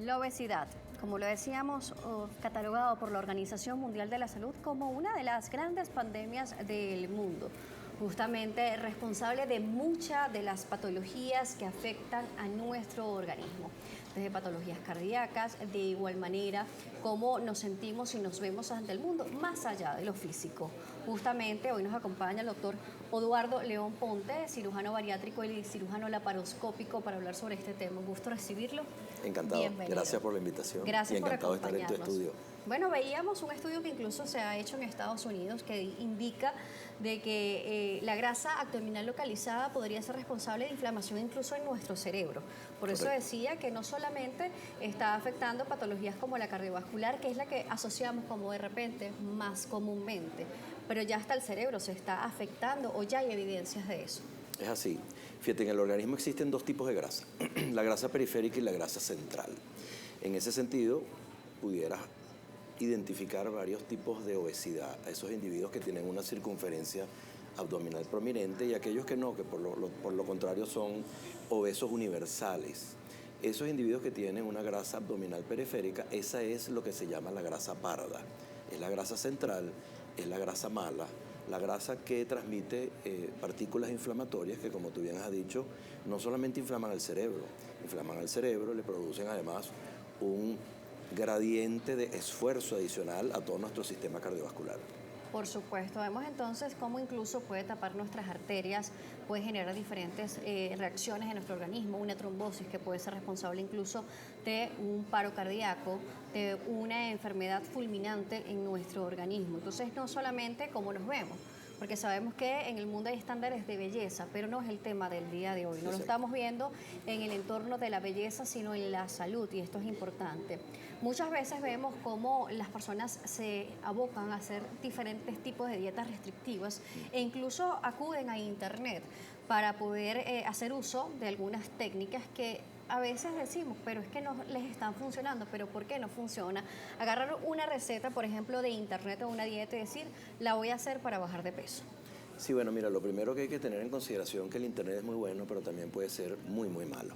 La obesidad, como lo decíamos, catalogado por la Organización Mundial de la Salud como una de las grandes pandemias del mundo, justamente responsable de muchas de las patologías que afectan a nuestro organismo, desde patologías cardíacas, de igual manera cómo nos sentimos y nos vemos ante el mundo, más allá de lo físico. Justamente hoy nos acompaña el doctor Oduardo León Ponte, cirujano bariátrico y cirujano laparoscópico, para hablar sobre este tema. Un gusto recibirlo. Encantado. Bienvenido. Gracias por la invitación. Gracias y por encantado de estar en tu acompañarnos. estudio. Bueno, veíamos un estudio que incluso se ha hecho en Estados Unidos que indica de que la grasa abdominal localizada podría ser responsable de inflamación incluso en nuestro cerebro. Por eso decía que no solamente está afectando patologías como la cardiovascular, que es la que asociamos como de repente más comúnmente, pero ya hasta el cerebro se está afectando o ya hay evidencias de eso. Es así. Fíjate, en el organismo existen dos tipos de grasa, la grasa periférica y la grasa central. En ese sentido, pudieras identificar varios tipos de obesidad a esos individuos que tienen una circunferencia abdominal prominente y aquellos que no, que por lo contrario son obesos universales. Esos individuos que tienen una grasa abdominal periférica, esa es lo que se llama la grasa parda. Es la grasa central, es la grasa mala, la grasa que transmite partículas inflamatorias que, como tú bien has dicho, no solamente inflaman al cerebro, le producen además un gradiente de esfuerzo adicional a todo nuestro sistema cardiovascular. Por supuesto, vemos entonces cómo incluso puede tapar nuestras arterias, puede generar diferentes reacciones en nuestro organismo, una trombosis que puede ser responsable incluso de un paro cardíaco, de una enfermedad fulminante en nuestro organismo. Entonces, no solamente cómo nos vemos, porque sabemos que en el mundo hay estándares de belleza, pero no es el tema del día de hoy. No lo estamos viendo en el entorno de la belleza, sino en la salud, y esto es importante. Muchas veces vemos cómo las personas se abocan a hacer diferentes tipos de dietas restrictivas e incluso acuden a internet para poder hacer uso de algunas técnicas que a veces decimos, pero es que no les están funcionando. ¿Pero por qué no funciona? Agarrar una receta, por ejemplo, de internet o una dieta y decir, la voy a hacer para bajar de peso. Sí, bueno, mira, lo primero que hay que tener en consideración es que el internet es muy bueno, pero también puede ser muy, muy malo.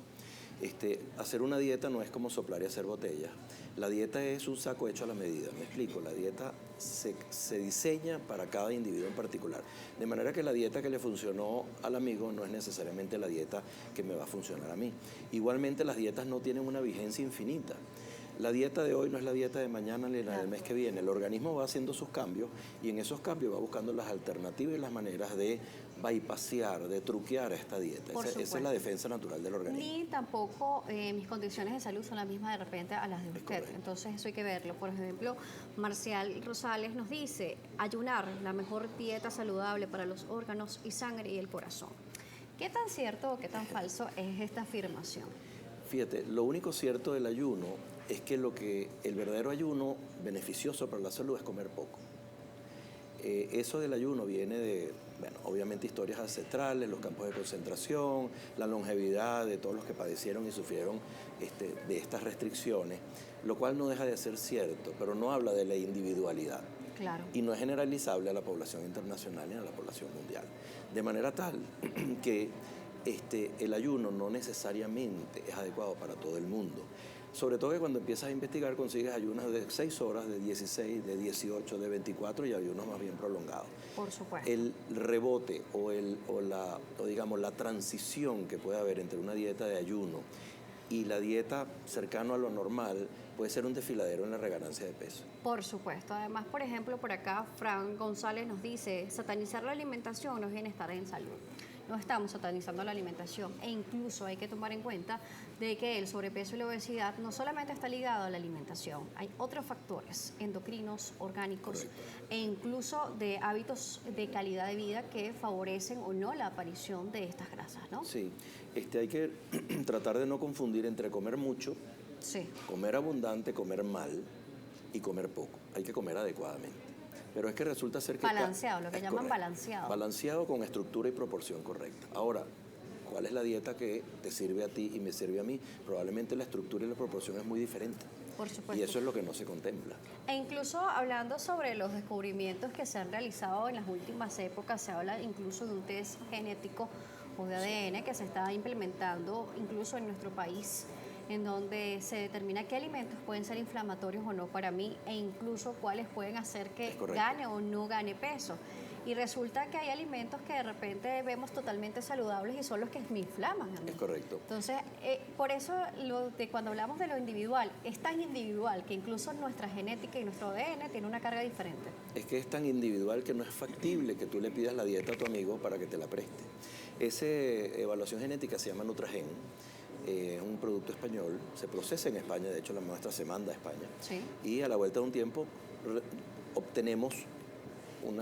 Hacer una dieta no es como soplar y hacer botellas. La dieta es un saco hecho a la medida, me explico. La dieta se diseña para cada individuo en particular. De manera que la dieta que le funcionó al amigo no es necesariamente la dieta que me va a funcionar a mí. Igualmente, las dietas no tienen una vigencia infinita. La dieta de hoy no es la dieta de mañana ni la del mes que viene. El organismo va haciendo sus cambios y en esos cambios va buscando las alternativas y las maneras de bypassear, de truquear a esta dieta. Esa es la defensa natural del organismo. Ni tampoco mis condiciones de salud son las mismas de repente a las de usted. Entonces eso hay que verlo. Por ejemplo, Marcial Rosales nos dice, ayunar, la mejor dieta saludable para los órganos y sangre y el corazón. ¿Qué tan cierto o qué tan falso es esta afirmación? Fíjate, lo único cierto del ayuno es que el verdadero ayuno beneficioso para la salud es comer poco. Eso del ayuno viene de, bueno, obviamente historias ancestrales, los campos de concentración, la longevidad de todos los que padecieron y sufrieron de estas restricciones, lo cual no deja de ser cierto, pero no habla de la individualidad. Claro. Y no es generalizable a la población internacional ni a la población mundial. De manera tal que el ayuno no necesariamente es adecuado para todo el mundo. Sobre todo que cuando empiezas a investigar consigues ayunos de 6 horas, de 16, de 18, de 24 y ayunos más bien prolongados. Por supuesto. El rebote o digamos la transición que puede haber entre una dieta de ayuno y la dieta cercano a lo normal puede ser un desfiladero en la reganancia de peso. Por supuesto. Además, por ejemplo, por acá Fran González nos dice, satanizar la alimentación no es bienestar en salud. No estamos satanizando la alimentación e incluso hay que tomar en cuenta de que el sobrepeso y la obesidad no solamente está ligado a la alimentación, hay otros factores endocrinos, orgánicos e incluso de hábitos de calidad de vida que favorecen o no la aparición de estas grasas, ¿no? Sí, hay que tratar de no confundir entre comer mucho, comer abundante, comer mal y comer poco. Hay que comer adecuadamente. Pero es que resulta ser que... Balanceado, lo que llaman balanceado. Balanceado con estructura y proporción correcta. Ahora, ¿cuál es la dieta que te sirve a ti y me sirve a mí? Probablemente la estructura y la proporción es muy diferente. Por supuesto. Y eso es lo que no se contempla. E incluso hablando sobre los descubrimientos que se han realizado en las últimas épocas, se habla incluso de un test genético o de ADN que se está implementando incluso en nuestro país. en donde se determina qué alimentos pueden ser inflamatorios o no para mí e incluso cuáles pueden hacer que gane o no gane peso. Y resulta que hay alimentos que de repente vemos totalmente saludables y son los que me inflaman a mí. Es correcto. Entonces, por eso cuando hablamos de lo individual, es tan individual que incluso nuestra genética y nuestro ADN tiene una carga diferente. Es que es tan individual que no es factible que tú le pidas la dieta a tu amigo para que te la preste. Esa evaluación genética se llama Nutragen. Es un producto español, se procesa en España, de hecho la muestra se manda a España. Sí. Y a la vuelta de un tiempo obtenemos un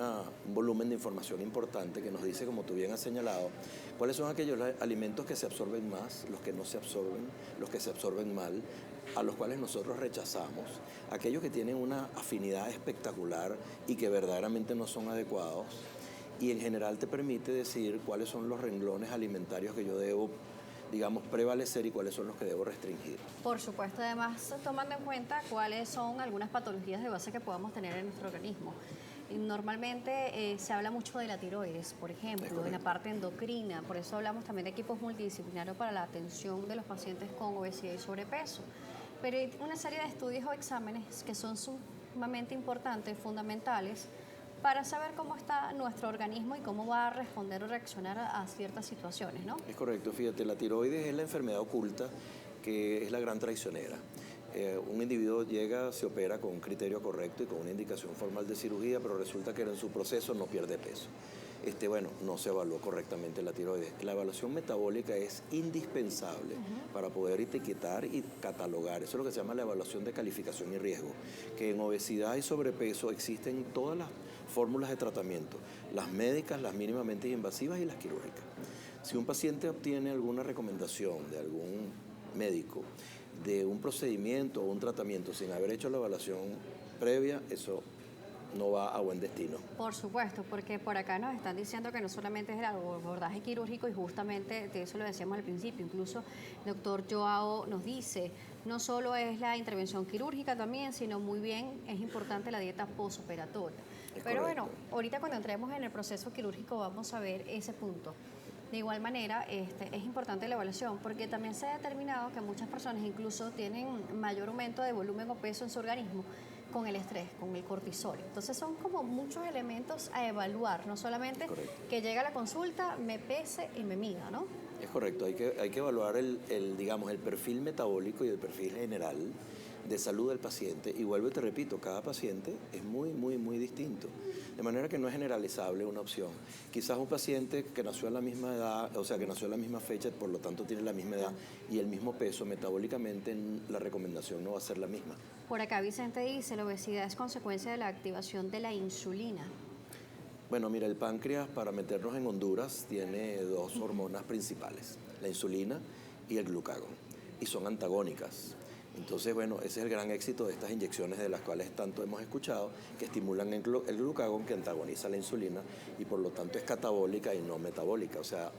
volumen de información importante que nos dice, como tú bien has señalado, cuáles son aquellos alimentos que se absorben más, los que no se absorben, los que se absorben mal, a los cuales nosotros rechazamos, aquellos que tienen una afinidad espectacular y que verdaderamente no son adecuados, y en general te permite decir cuáles son los renglones alimentarios que yo debo, digamos, prevalecer y cuáles son los que debo restringir. Por supuesto, además tomando en cuenta cuáles son algunas patologías de base que podamos tener en nuestro organismo. Normalmente se habla mucho de la tiroides, por ejemplo, en la parte endocrina, por eso hablamos también de equipos multidisciplinarios para la atención de los pacientes con obesidad y sobrepeso. Pero hay una serie de estudios o exámenes que son sumamente importantes, fundamentales, para saber cómo está nuestro organismo y cómo va a responder o reaccionar a ciertas situaciones, ¿no? Es correcto, fíjate, la tiroides es la enfermedad oculta que es la gran traicionera. Un individuo llega, se opera con un criterio correcto y con una indicación formal de cirugía, pero resulta que en su proceso no pierde peso. No se evaluó correctamente la tiroides. La evaluación metabólica es indispensable para poder etiquetar y catalogar. Eso es lo que se llama la evaluación de calificación y riesgo, que en obesidad y sobrepeso existen todas las fórmulas de tratamiento, las médicas, las mínimamente invasivas y las quirúrgicas. Si un paciente obtiene alguna recomendación de algún médico de un procedimiento o un tratamiento sin haber hecho la evaluación previa, eso no va a buen destino. Por supuesto, porque por acá nos están diciendo que no solamente es el abordaje quirúrgico y justamente de eso lo decíamos al principio, incluso el doctor Joao nos dice, no solo es la intervención quirúrgica también, sino muy bien es importante la dieta postoperatoria. Pero bueno, ahorita cuando entremos en el proceso quirúrgico vamos a ver ese punto. De igual manera, es importante la evaluación porque también se ha determinado que muchas personas incluso tienen mayor aumento de volumen o peso en su organismo con el estrés, con el cortisol. Entonces son como muchos elementos a evaluar, no solamente que llega a la consulta, me pese y me mida, ¿no? Es correcto, hay que evaluar digamos, el perfil metabólico y el perfil general de salud del paciente. Y vuelvo y te repito, cada paciente es muy, muy, muy distinto. De manera que no es generalizable una opción. Quizás un paciente que nació a la misma edad, o sea, que nació a la misma fecha, por lo tanto tiene la misma edad y el mismo peso, metabólicamente la recomendación no va a ser la misma. Por acá Vicente dice, la obesidad es consecuencia de la activación de la insulina. Bueno, mira, el páncreas, para meternos en Honduras, tiene dos hormonas principales, la insulina y el glucagón, y son antagónicas. Entonces, bueno, ese es el gran éxito de estas inyecciones de las cuales tanto hemos escuchado, que estimulan el glucagón, que antagoniza la insulina y por lo tanto es catabólica y no metabólica, o sea,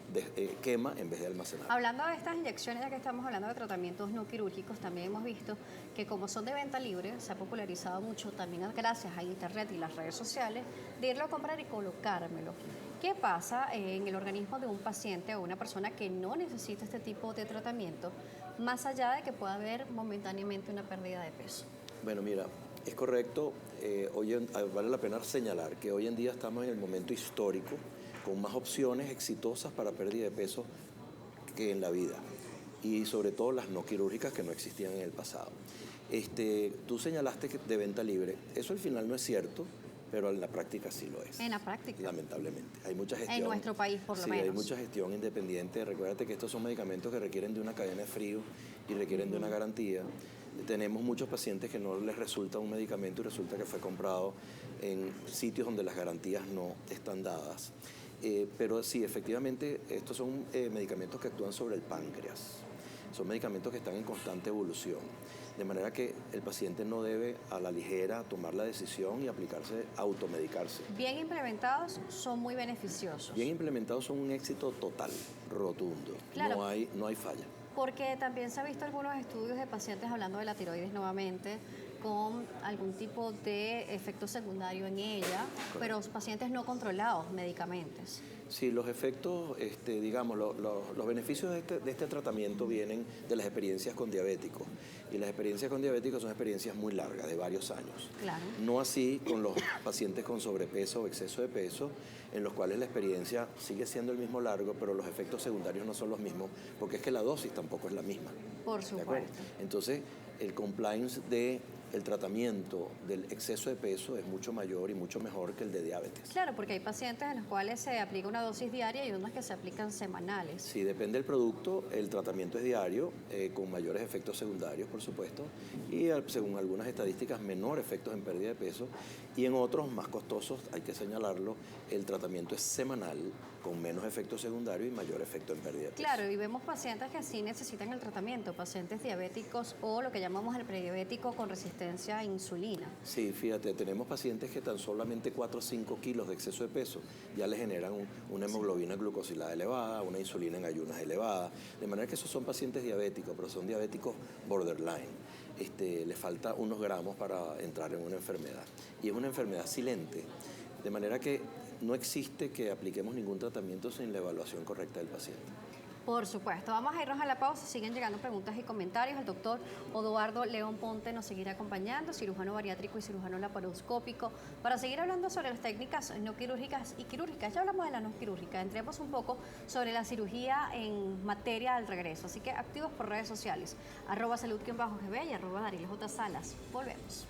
quema en vez de almacenar. Hablando de estas inyecciones, ya que estamos hablando de tratamientos no quirúrgicos, también hemos visto que como son de venta libre, se ha popularizado mucho también gracias a internet y las redes sociales, de irlo a comprar y colocármelo. ¿Qué pasa en el organismo de un paciente o una persona que no necesita este tipo de tratamiento, más allá de que pueda haber momentáneamente una pérdida de peso? Bueno, mira, es correcto, vale la pena señalar que hoy en día estamos en el momento histórico con más opciones exitosas para pérdida de peso que en la vida, y sobre todo las no quirúrgicas que no existían en el pasado. Tú señalaste que de venta libre, eso al final no es cierto, pero en la práctica sí lo es. En la práctica. Lamentablemente. Hay mucha gestión. En nuestro país, por lo menos. Sí, hay mucha gestión independiente. Recuérdate que estos son medicamentos que requieren de una cadena de frío y requieren de una garantía. Tenemos muchos pacientes que no les resulta un medicamento y resulta que fue comprado en sitios donde las garantías no están dadas. Pero sí, efectivamente, estos son medicamentos que actúan sobre el páncreas. Son medicamentos que están en constante evolución. De manera que el paciente no debe a la ligera tomar la decisión y automedicarse. Bien implementados son muy beneficiosos. Bien implementados son un éxito total, rotundo. Claro. No hay falla. Porque también se ha visto algunos estudios de pacientes hablando de la tiroides nuevamente, con algún tipo de efecto secundario en ella, pero pacientes no controlados medicamentos. Sí, los efectos, digamos, los beneficios de este tratamiento vienen de las experiencias con diabéticos. Y las experiencias con diabéticos son experiencias muy largas, de varios años. Claro. No así con los pacientes con sobrepeso o exceso de peso, en los cuales la experiencia sigue siendo el mismo largo, pero los efectos secundarios no son los mismos, porque es que la dosis tampoco es la misma. Por supuesto. Entonces, el compliance del tratamiento del exceso de peso es mucho mayor y mucho mejor que el de diabetes. Claro, porque hay pacientes en los cuales se aplica una dosis diaria y unos que se aplican semanales. Sí, depende del producto, el tratamiento es diario, con mayores efectos secundarios, por supuesto, y según algunas estadísticas, menor efectos en pérdida de peso, y en otros, más costosos, hay que señalarlo, el tratamiento es semanal, con menos efectos secundarios y mayor efecto en pérdida de peso. Claro, y vemos pacientes que sí necesitan el tratamiento, pacientes diabéticos o lo que llamamos el prediabético con resistencia a insulina. Sí, fíjate, tenemos pacientes que tan solamente 4 o 5 kilos de exceso de peso ya le generan una hemoglobina glucosilada elevada, una insulina en ayunas elevada, de manera que esos son pacientes diabéticos, pero son diabéticos borderline. Les falta unos gramos para entrar en una enfermedad, y es una enfermedad silente, de manera que no existe que apliquemos ningún tratamiento sin la evaluación correcta del paciente. Por supuesto. Vamos a irnos a la pausa. Siguen llegando preguntas y comentarios. El doctor Odoardo León Ponte nos seguirá acompañando, cirujano bariátrico y cirujano laparoscópico, para seguir hablando sobre las técnicas no quirúrgicas y quirúrgicas. Ya hablamos de la no quirúrgica. Entremos un poco sobre la cirugía en materia del regreso. Así que activos por redes sociales. @salud_gb y @DarielJSalas. Volvemos.